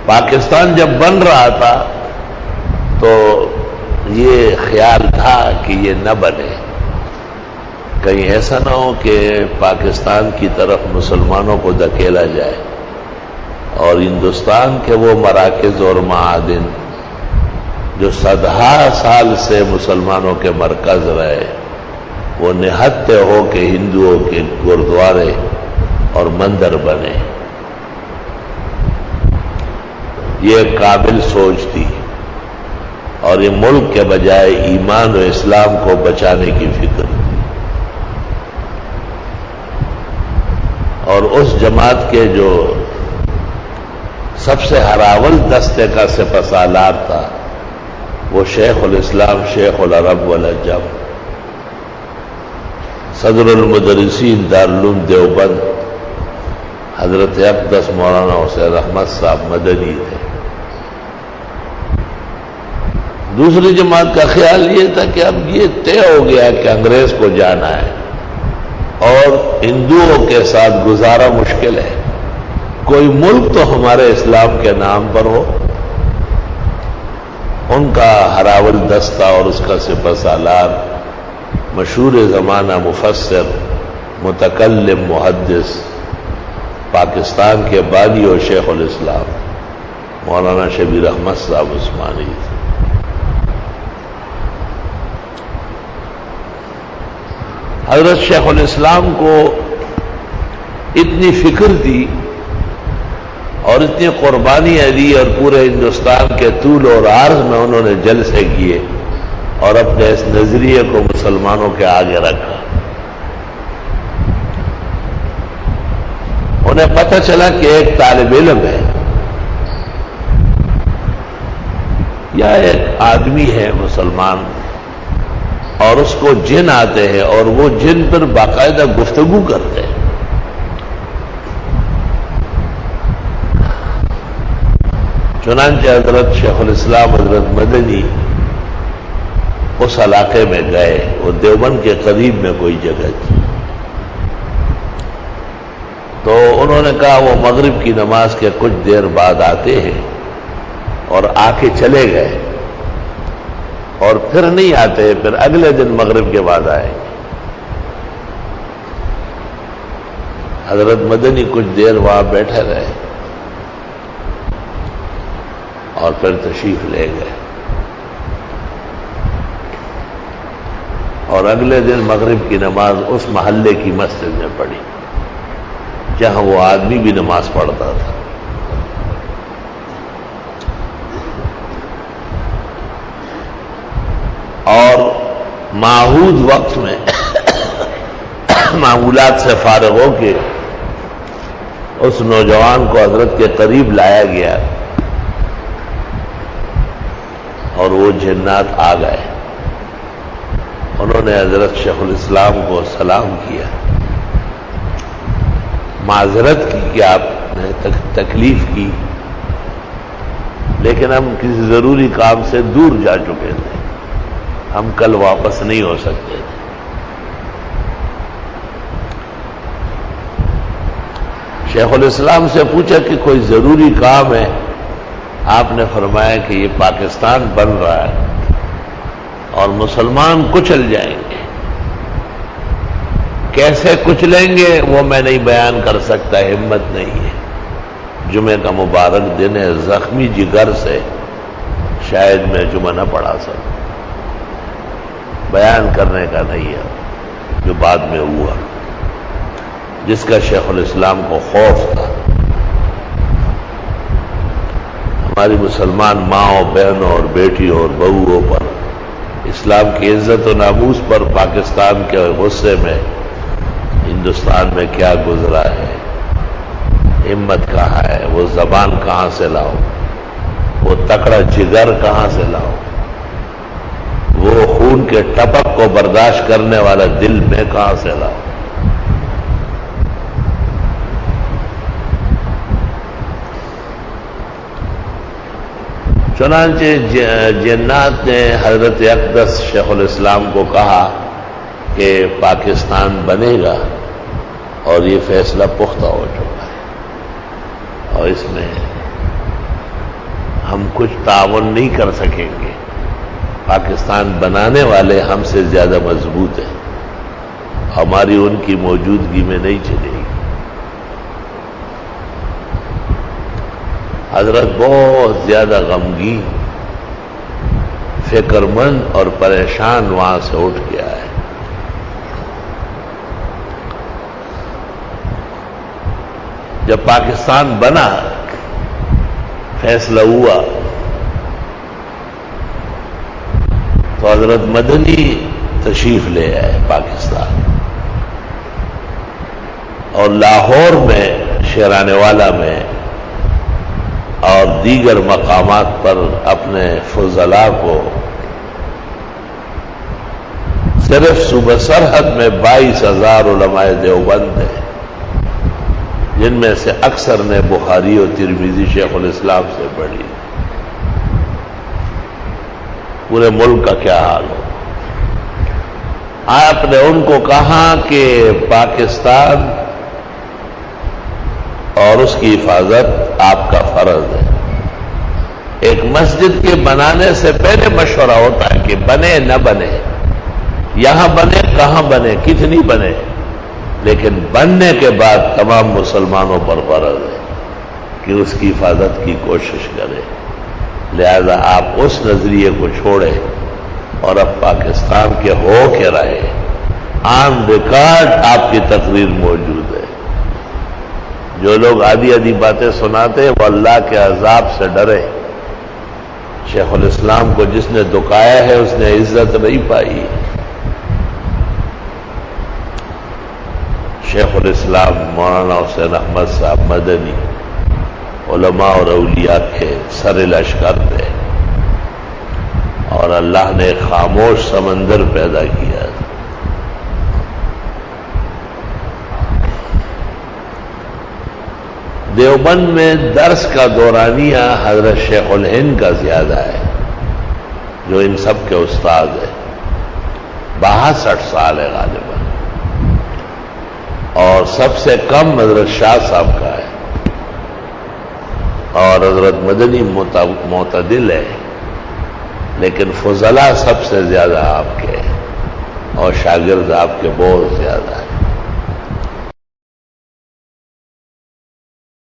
پاکستان جب بن رہا تھا تو یہ خیال تھا کہ یہ نہ بنے، کہیں ایسا نہ ہو کہ پاکستان کی طرف مسلمانوں کو دھکیلا جائے اور ہندوستان کے وہ مراکز اور معادن جو صدہا سال سے مسلمانوں کے مرکز رہے وہ نہتے ہو کہ ہندوؤں کے گردوارے اور مندر بنے۔ یہ ایک قابل سوچ تھی، اور یہ ملک کے بجائے ایمان و اسلام کو بچانے کی فکر تھی۔ اور اس جماعت کے جو سب سے ہراول دستے کا سپہ سالار تھا وہ شیخ الاسلام شیخ العرب والعجم، صدر المدرسین دارالعلوم دیوبند حضرت اقدس مولانا حسین احمد صاحب مدنی تھے۔ دوسری جماعت کا خیال یہ تھا کہ اب یہ طے ہو گیا کہ انگریز کو جانا ہے اور ہندوؤں کے ساتھ گزارا مشکل ہے، کوئی ملک تو ہمارے اسلام کے نام پر ہو۔ ان کا ہراول دستہ اور اس کا سپہ سالار مشہور زمانہ مفسر متکلم محدث پاکستان کے بانی اور شیخ الاسلام مولانا شبیر احمد صاحب عثمانی تھے۔ حضرت شیخ الاسلام کو اتنی فکر تھی اور اتنی قربانیاں دی اور پورے ہندوستان کے طول اور عرض میں انہوں نے جلسے کیے اور اپنے اس نظریے کو مسلمانوں کے آگے رکھا۔ انہیں پتہ چلا کہ ایک طالب علم ہے یا ایک آدمی ہے مسلمان اور اس کو جن آتے ہیں اور وہ جن پر باقاعدہ گفتگو کرتے ہیں۔ چنانچہ حضرت شیخ الاسلام حضرت مدنی اس علاقے میں گئے، وہ دیوبند کے قریب میں کوئی جگہ تھی، تو انہوں نے کہا وہ مغرب کی نماز کے کچھ دیر بعد آتے ہیں، اور آ کے چلے گئے اور پھر نہیں آتے، پھر اگلے دن مغرب کے بعد آئے۔ حضرت مدنی کچھ دیر وہاں بیٹھے رہے اور پھر تشریف لے گئے، اور اگلے دن مغرب کی نماز اس محلے کی مسجد میں پڑھی جہاں وہ آدمی بھی نماز پڑھتا تھا۔ اور معہود وقت میں معمولات سے فارغ ہو کے اس نوجوان کو حضرت کے قریب لایا گیا اور وہ جنات آ گئے۔ انہوں نے حضرت شیخ الاسلام کو سلام کیا، معذرت کی کہ آپ نے تکلیف کی، لیکن ہم کسی ضروری کام سے دور جا چکے تھے، ہم کل واپس نہیں ہو سکتے تھے۔ شیخ الاسلام سے پوچھا کہ کوئی ضروری کام ہے؟ آپ نے فرمایا کہ یہ پاکستان بن رہا ہے اور مسلمان کچل جائیں گے، کیسے کچلیں گے وہ میں نہیں بیان کر سکتا، ہمت نہیں ہے۔ جمعے کا مبارک دن ہے، زخمی جگر سے شاید میں جمعہ نہ پڑھا سکوں، بیان کرنے کا نہیں ہے جو بعد میں ہوا، جس کا شیخ الاسلام کو خوف تھا۔ ہماری مسلمان ماؤں بہنوں اور بیٹیوں اور بہوؤں پر، اسلام کی عزت و ناموس پر پاکستان کے غصے میں ہندوستان میں کیا گزرا ہے، ہمت کہاں ہے، وہ زبان کہاں سے لاؤ، وہ تکڑا جگر کہاں سے لاؤ، وہ خون کے ٹپک کو برداشت کرنے والا دل میں کہاں سے لاؤ۔ چنانچہ جنات نے حضرت اقدس شیخ الاسلام کو کہا کہ پاکستان بنے گا اور یہ فیصلہ پختہ ہو چکا ہے، اور اس میں ہم کچھ تعاون نہیں کر سکیں گے. پاکستان بنانے والے ہم سے زیادہ مضبوط ہیں، ہماری ان کی موجودگی میں نہیں چلے گی. حضرت بہت زیادہ غمگین، فکر مند اور پریشان وہاں سے اٹھ کے آئے. جب پاکستان بنا، فیصلہ ہوا، تو حضرت مدنی تشریف لے آئے پاکستان، اور لاہور میں، شیران والا میں اور دیگر مقامات پر اپنے فضلاء کو، صرف صوبہ سرحد میں 22,000 علماء دیوبند ہیں، جن میں سے اکثر نے بخاری اور ترمذی شیخ الاسلام سے پڑھی. پورے ملک کا کیا حال ہو. آپ نے ان کو کہا کہ پاکستان اور اس کی حفاظت آپ کا فرض ہے. ایک مسجد کے بنانے سے پہلے مشورہ ہوتا ہے کہ بنے نہ بنے، یہاں بنے، کہاں بنے، کتنی بنے، لیکن بننے کے بعد تمام مسلمانوں پر فرض ہے کہ اس کی حفاظت کی کوشش کرے. لہذا آپ اس نظریے کو چھوڑیں اور اب پاکستان کے ہو کے رہے. آن ریکارڈ آپ کی تقریر موجود ہے. جو لوگ آدھی آدھی باتیں سناتے ہیں وہ اللہ کے عذاب سے ڈرے. شیخ الاسلام کو جس نے دکایا ہے اس نے عزت نہیں پائی. شیخ الاسلام مولانا حسین احمد صاحب مدنی علماء اور اولیاء کے سر لشکر تھے، اور اللہ نے خاموش سمندر پیدا کیا. دیوبند میں درس کا دورانیہ حضرت شیخ الہند کا زیادہ ہے، جو ان سب کے استاد ہیں. 62 سال ہے غالباً، اور سب سے کم حضرت شاہ صاحب کا ہے، اور حضرت مدنی معتدل ہے، لیکن فضلاء سب سے زیادہ آپ کے ہیں، اور شاگرد آپ کے بہت زیادہ ہیں.